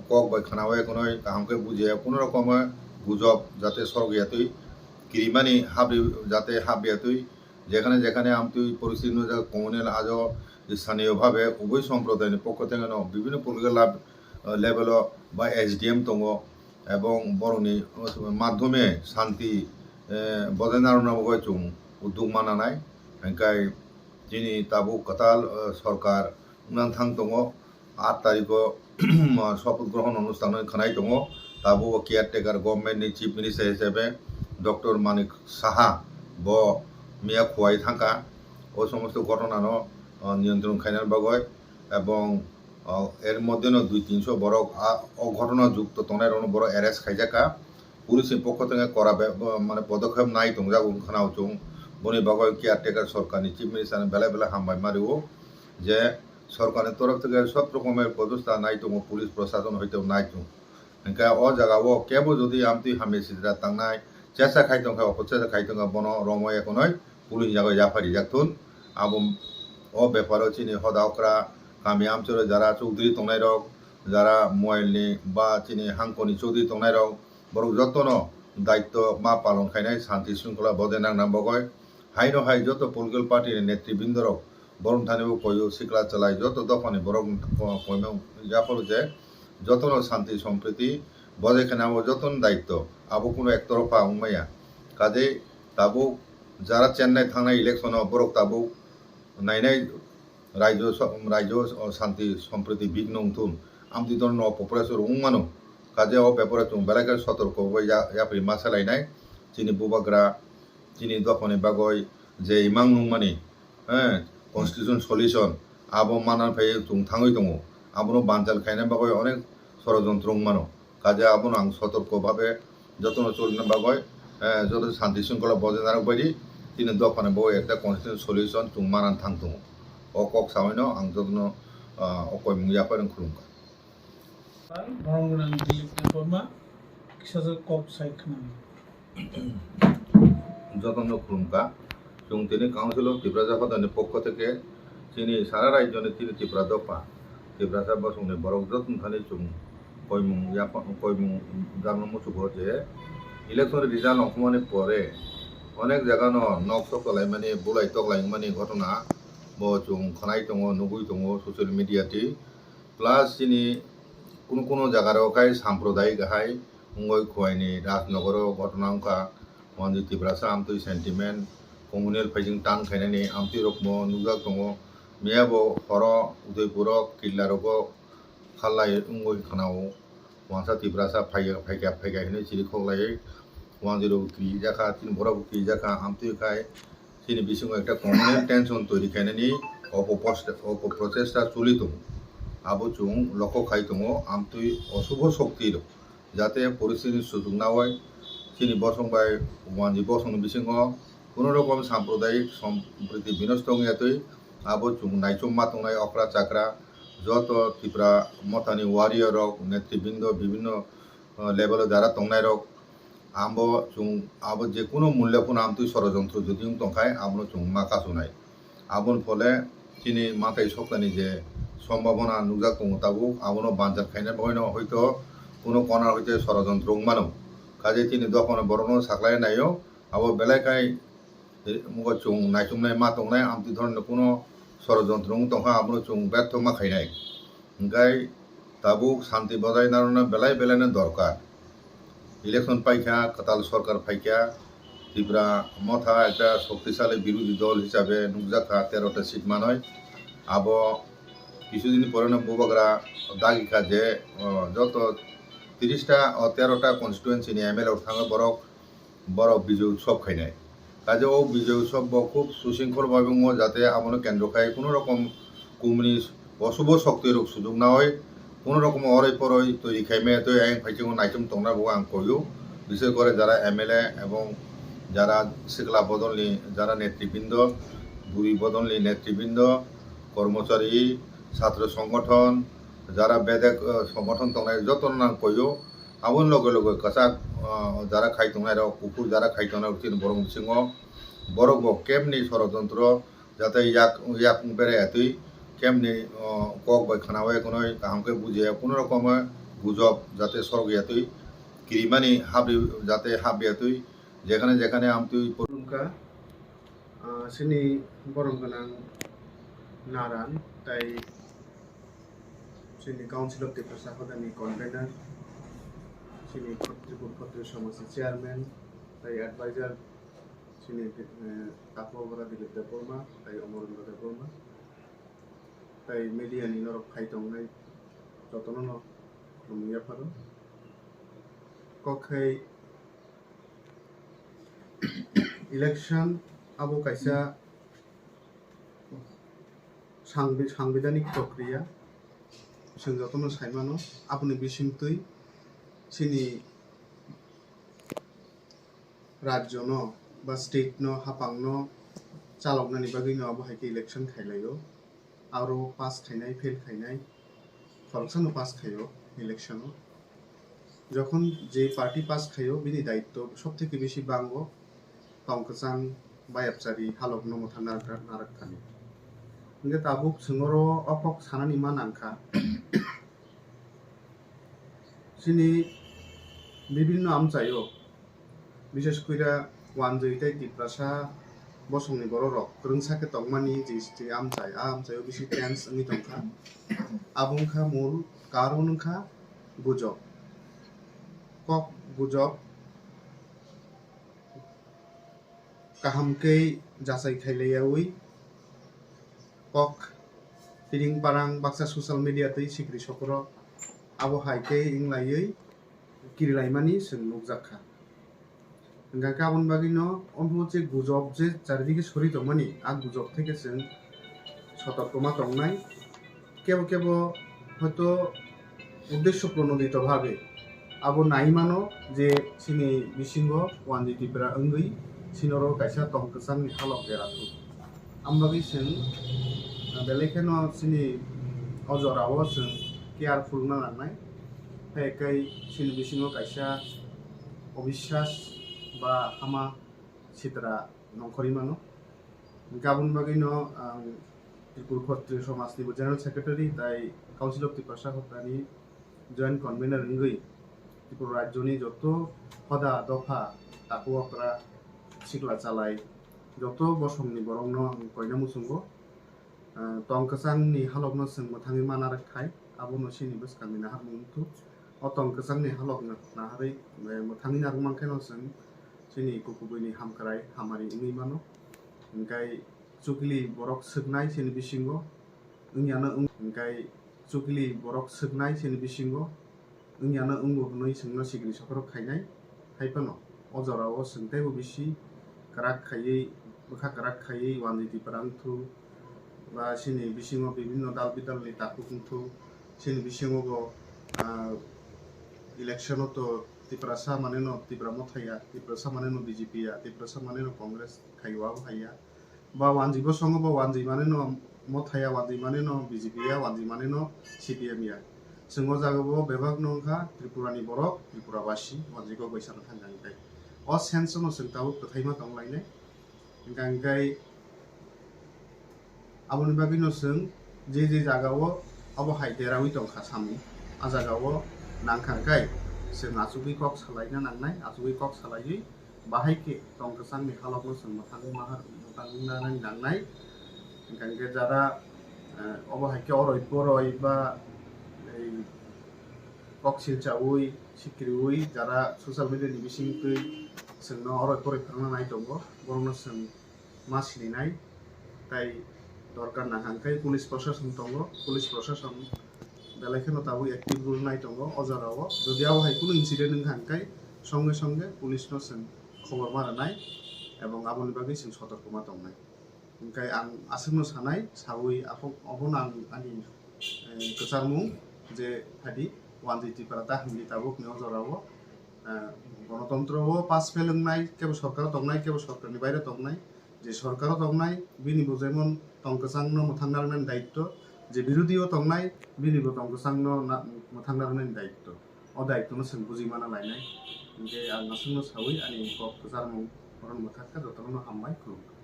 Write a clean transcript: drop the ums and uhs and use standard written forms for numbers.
Cock by খানাওয়ে কোনো কাহামকে বুঝে কোনো রকমের গুজব যাতে সরগিয়াতুই কিরিমানি হাবি যাতে হাবিয়াতুই যেখানে যেখানে আমি পরিস্থিতি কমিউনাল আজও স্থানীয়ভাবে উভয় সম্প্রদায়ের পক্ষ থেকে বিভিন্ন পলিটিক্যাল লেভেল বা এসডিএম দङ এবং বরংনি মাধ্যমে শান্তি বজায় নারনাবগৈ চুং উদ্যোগ মানাनाय ओंखाय दिनै दाबो काताल सरकार उनांथां दङ 8 तारिखआव शपथ ग्रहण অনুষ্ঠান खानाय दङ दाबो केयारटेकार गभर्नमेन्टनि चिफ मिनिस्टार हिसाबै डक्टर मानिक साहा ब मिया खुवाय थांखा ও সমস্ত ঘটনানো নিয়ন্ত্রণ খাইনার বাগয় এবং এর মধ্যে 200-300 বড় অঘটনা যুক্ত তনের বড় অ্যারেস্ট খাইজাকা পুলিশের পক্ষ থেকে করা মানে পদক্ষেপ নাই দংজাগো খানাও চুং বনি বাগয় কেয়ারটেকার সরকারনি চিফ মিনিস্টার বেলা বেলা হামবাই মারিও যে সরকারের তরফ থেকে সব রকমের ব্যবস্থা নাই দङ পুলিশ প্রশাসন হইতেও নাই চুং ओंखाय अ जागाओ केबो जुदि आमति हामे सिद्रा तांनाय चेसा खाइतों खा अपचेसा खाइतों बनो रमय एकोनय पुलिस जागो जाफारि जाथुन आबो अ बेपारो चिनि हदावक्रा गामि आमचोर जारा चौधरी तंनाय रक जारा मोबाइलनि बा चिनि हांकोनि चौधरी तंनाय रक बरक जतन दायित्व मा पालन खायनाय शांति शृंखला बजाय नांना बगय हाइनो हाइ जत पलिटिकल पार्टीनि नेतृबृंद रक बरं थानिबो कयो सिकला चलाय जत दफानि बरक कयमेव जाफारो जे যতন শান্তি সম্প্রীতি বজায় খানাবো যতন দায়িত্ব আবো কোনো একতরফা উমাইয়া কাজে তাবো যারা চেন্নাই থানায় ইলেকশন বরক তাবো নাইনাই রাজ্য শান্তি সম্প্রীতি বিঘ্ন উঠুন আমতি ধরনের অপপ্রয়াসের উমানো কাজে অ ব্যাপারে চুং বেলাকার সতর্ক ইয়াপি মাসালাইনাই চিনি বুবাগ্রা চিনি দফনে বাগয় যে ইমাং নুমানি হ্যাঁ কনস্টিটিউশন সলিউশন আবো মানান ফাই চুং থাঙই দङ আবনো বানজাল খাইনাय বাগয় অনেক ষড়যন্ত্র মানো কাজে আবনো আং সতর্কভাবে যতন চলিনা বাগয় যত শান্তি শৃঙ্খলা বজায় রাখা বায়দি তিনি দফানে বউ একটা কনস্টিটিউশন সলিউশন চুং মানান থাংতো অ কক সামাইনো আং যতন অকয় মুয়াফারन खुलुमका বরংগনান দিলীপ বর্মা কিসাজর কক সাইখনা যতন খুলুমকা চুং তিনি কাউন্সিল অফ ত্রিপুরা জাফাদানের পক্ষ থেকে তিনি সারা রাজ্যনে তিনি ত্রিপুরা দফা ত্রিপুরা বসংনি বরক যতন খানি চুং কয়মুং জানো মুচুক যে ইলেকশন রিজাল্ট অকমানি পরে অনেক জায়গানো নক সকলাই মানে বুলাই তকলাই মানে ঘটনা ব চুং খনাই দङ নুগুই দङ সোশ্যাল মিডিয়াটি প্লাস চিনি কোনো কোনো জায়গার কাই সাম্প্রদায়িক হাই উঙ্গই খুয়াইনি রাজনগর ঘটনা অঙ্কা মন্দির ত্রিপুরাসা আমতুই সেন্টিমেন্ট কমিউনাল ফাইজিং টান খাইनायनि আমতুই রকম নুজাক दङ मियाबो हर उदयपुर किल्लारको खाल्लाय उंगोय खानाव वांसा त्रिपुरासा फाइगा हिने चिरि खगलायै 10 क्रि जाखा तीन बरक क्रि जाखा आमतुय खाय चिनि बिसिङाव একটা কমিউনাল টেনশন তৈরি খাইनायनि অপপ্রচেষ্টা চলিত আবো চুং লক্ষ্য খাই दङ आमतुय अशुभ शक्तिर যাতে পরিস্থিতি সুযোগ না হয় চিনি বসংবাই ওয়ানজি বসং বিसिङाव কোনো রকম সাম্প্রদায়িক সম্প্রীতি বিনষ্ট হইয়াতই আবো চুং নাইচম মাতংনাই অকরা চাকরা যত ত্রিপুরা মতানি ওয়ারিয়র রক নেতৃবৃন্দ বিভিন্ন লেভেল যারা তংনাই রক আবো চুং আবো যে কোনো মূল্যপুন আমতুই ষড়যন্ত্র যদি তংখায় আবনো চুং মাকাসুনাই আবন ফলে তিনি মাথায় সপ্তানি যে সম্ভাবনা নুজাক দङ তাবো আবনো বানজার খাইনাय বয়নো হয়তো কোনো কণার হইতে ষড়যন্ত্র মানো কাজে তিনি দফনে বরণ সাকলাই নাইও আবো বেলাকাই মুগ চুং নাইচুমনাই মাতংনাই আমতি ধরনের কোনো ষড়যন্ত্র তংখা আবনো চুং ব্যর্থ মাখাইনাय ओंखाय दाबो शांति बजाय नारना बेलाय बेलायनो दरकार इलेक्शन पाइखा काताल सरकार फाइखा ত্রিপুরা मथा একটা শক্তিশালী বিরোধী দল হিসাবে নুকজাখা 13টা সিট মানয় আবো কিছুদিন পরে বুবাগ্রা দাগিখা যে যত 30টা 13টা কনস্টিটুয়েন্সি এমএলএ থাঙে বরক বিজয় উৎসব খাইনাय কাজে ও বিজয় উৎসব খুব সুশৃঙ্খলভাবে যাতে আমনো কেন্দ্র খায় কোনো রকম কমিউনিস্ট অশুভ শক্তির সুযোগ না হয় কোনো রকম অরই পরই তৈরি খাইমে তো আইন ফাইচিং নাইচম তংনা বউ আং কইও বিশেষ করে যারা এমএলএ এবং যারা শিকলা বদলনি যারা নেতৃবৃন্দ বুড়ি বদলনি নেতৃবৃন্দ কর্মচারী ছাত্র সংগঠন যারা বেদে সংগঠন তংনাই যতন নাং কইও আবন লগে লগে কাসাক যারা খাই তংনাই রক কুকুর যারা খাই তংনাই তিন বরং সিংহ বরক কেমনি ষড়যন্ত্র যাতে ইয়াক বেড়ে এতই কেমনি কক বাই খানাওয়ে কোনো কাহামকে বুঝে কোনো রকমের গুজব যাতে সরগিয়াতুই কিরিমানি হাবি যাতে হাবিয়াতুই যেখানে যেখানে আমতুই खुलुमखा sini borong ganang naran tai sini council of Tripura Hodani convener sini Tripura Khatri Samajni chairman tai advisor sini Tapogora Dilip Deborma tai Omorendra Deborma tai media ni norok khai tongnai jotono no lumiya pharo kokhai election abo kaisa সাংবিধানিক প্রক্রিয়া जों jotono saimano aboni bisingtui sini राज्य no ba state no hapang no chaloknani bagui no abo haike election khailayo aro pass khainai fail khainai corruption no pass khayo election no যখন যে party pass খাইও বিনি দায়িত্ব সবথেকে বেশি বাঙ্গো তংকচাং বায়াবসারি হালকনো মথা নারাকখানি ইংগে তাবুক সিংহর অকক সানানি মান আংখা সিনি বিভিন্ন আমচাইও বিশেষ কইরা ওয়ানজইটাই টিপ্রাসা বসংনি বড় রক রংসাকে তংমানি যে আমচাইও বেশি টেন্স নি তংখা আবুংখা মূল কারণখা গুজব kok gujok kahamkei jasai khailayawi kok tiring parang baksa social media tei sikri sokro abo haikei inglaiei kirilaimani sing nukjakha engka kabon bagino onho je gujob je charidike sori tongmani a gujob theke sing সতর্কমা তংনাই কেবল কেবল হয়তো উদ্দেশ্য প্রণোদিত ভাবে abo naimano je sini bisingo wandi Tripura ongui sinoro kaisa tongkasang ni halok geratu ambagi sing belekeno sini ojorawo sing careful na nangnai kai sini bisingo kaisa obishas ba hama sitra nongkhori mano gabon bagino Tripura Khatri Samajni general secretary tai council of Tripura Khatri joint convener ongui Tripura রাজ্যনি যত হদা দফা তাকুয়াকরা সিকলা চালাই যত বসমনি বরং কয়না মুসুঙ্গো তংকসাংনি হালকনো जों मोथाङै मानार खाय आबोनो सिनि बसखांनि नाहार मुंथु अ तंकसांनि हालकनो नाहारै मोथाङै नारमांखायनो जों सिनि कुकुबैनि हामखाराय हामारि उङै मानो ओंखाय चुकलि बरक सोगनाय सिनि बिसिंगो उङियानो ओंखाय चुकलि बरक सोगनाय सिनि बिसिंगो उङियानो उंगुनै सोंनो सिग्रि सकरो खायनाय हायपनो अजराव सोंथायबो बिसि ग्राक खायै बखा ग्राक खायै वानजि Tripura थु बा सिनि बिसिङो बिभिन्न दाल बिदालनि ताकुथु सिनि बिसिङो इलेक्शन तो Tripura सा मानेनो Tripura मथाया Tripura सा मानेनो बीजेपी या Tripura सा मानेनो कांग्रेस खायवा हाया बा वानजि बसङो बा वानजि मानेनो मथाया वानजि मानेनो बीजेपी या वानजि मानेनो सीपीएम या जोङो जागोबो बेबाग नंखा Tripurani borok Tripurabasi wanjigo बैसानो थांगानिफ्राय अ सेन्सनो जों ताबो फोथायमा दंलायनाय गांगाय आबोनि बागिनो जों जे जागावो अब हाइदेरावि दंखा सामि आ जागावो नांखांखाय जों आजुगै कक सालायना नांनाय आजुगै कक सालायै बाहायके तंकसांनि हालकनो जों मोथाङै मोथाङै नांनाय गांगे जारा अब हाइके अरय बा कक्सिल चावै सिक्रिवै जारा सोशल मिडिया नि बिसिंकै जोंनो अरय परय खालामना नाय दङ बरंनो जों मासिनाय ताई दरकार नाहांखाय पुलिस प्रशासन दङ पुलिस प्रशासन बेलायखनो ताबो एक्टिभ रुल नाय दङ अजाराव যদি आवहाय কোনো इन्सिडेंट नहांखाय संगे संगे पुलिसनो जों खबर मारनाय এবং आबोनि बागै जों सतर्कमा दंनाय ओंखाय आं आसोमनो सानाय सावै अबन आं आंनि गोसारमुं जे हादि वानजि Tripura ताहमनि ताबुक ने अजराव गणतंत्रव पास फेलंनाय केबो सरकार दंनाय केबो सरकारनि बायरे दंनाय जे सरकार दंनाय बिनिबो जेमन तंकसांनो मोथांनारनाय दायित्व जे बिरोधीओ दंनाय बिनिबो तंकसांनो मोथांनारनाय दायित्व अ दायित्वनो जों बुजिमाना लायनाय जे आं आसोमनो सावै आंनि गोसारमुं अरन मोथाखा जतनो हामबाय खुलुमबाय।